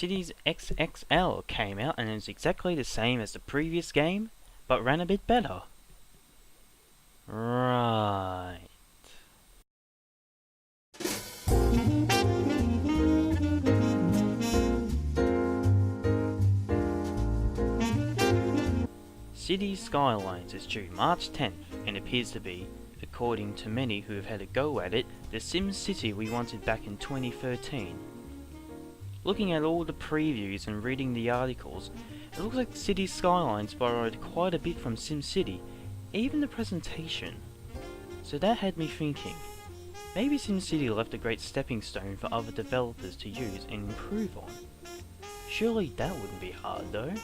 SimCities XXL came out and is exactly the same as the previous game, but ran a bit better. Right. City Skylines is due March 10th and appears to be, according to many who have had a go at it, the SimCity we wanted back in 2013. Looking at all the previews and reading the articles, it looks like City Skylines borrowed quite a bit from SimCity, even the presentation. So that had me thinking, maybe SimCity left a great stepping stone for other developers to use and improve on. Surely that wouldn't be hard though.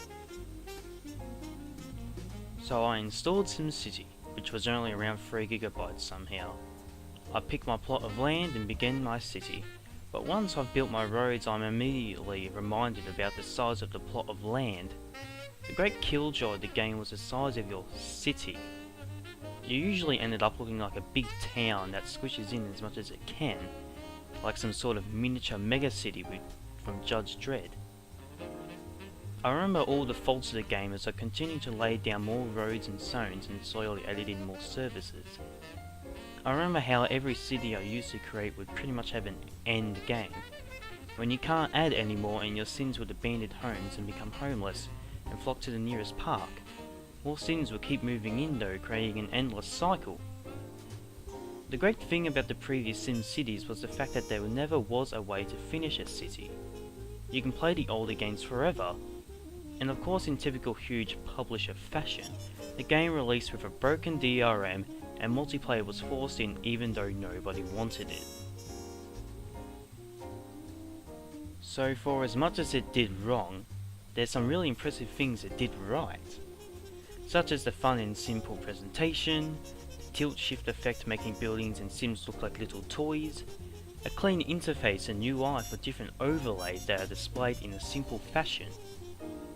So I installed SimCity, which was only around 3 GB somehow. I picked my plot of land and began my city, but once I've built my roads I'm immediately reminded about the size of the plot of land. The great killjoy of the game was the size of your city. You usually ended up looking like a big town that squishes in as much as it can, like some sort of miniature megacity from Judge Dredd. I remember all the faults of the game as I continued to lay down more roads and zones and slowly added in more services. I remember how every city I used to create would pretty much have an end game, when you can't add any more and your Sims would abandon homes and become homeless and flock to the nearest park. More Sims would keep moving in though, creating an endless cycle. The great thing about the previous SimCities was the fact that there never was a way to finish a city. You can play the older games forever, and of course in typical huge publisher fashion, the game released with a broken DRM and multiplayer was forced in even though nobody wanted it. So for as much as it did wrong, there's some really impressive things it did right. Such as the fun and simple presentation, the tilt shift effect making buildings and Sims look like little toys, a clean interface and UI for different overlays that are displayed in a simple fashion,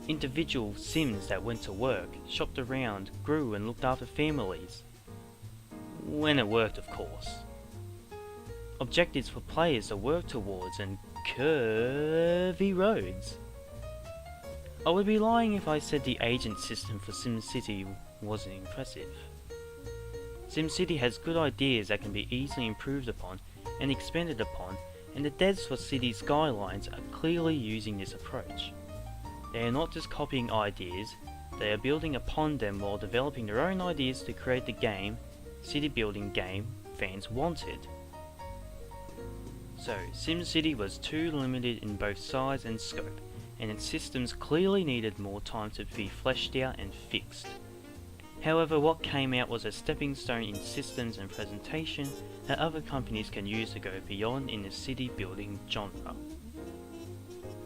individual Sims that went to work, shopped around, grew and looked after families. When it worked, of course. Objectives for players to work towards and curvy roads. I would be lying if I said the agent system for SimCity wasn't impressive. SimCity has good ideas that can be easily improved upon and expanded upon, and the devs for City Skylines are clearly using this approach. They are not just copying ideas, they are building upon them while developing their own ideas to create the game, city building game fans wanted. So, SimCity was too limited in both size and scope, and its systems clearly needed more time to be fleshed out and fixed. However, what came out was a stepping stone in systems and presentation that other companies can use to go beyond in the city building genre.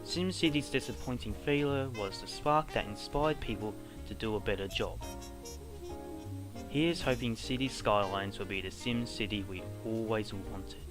SimCity's disappointing failure was the spark that inspired people to do a better job. Here's hoping City Skylines will be the SimCity we always wanted.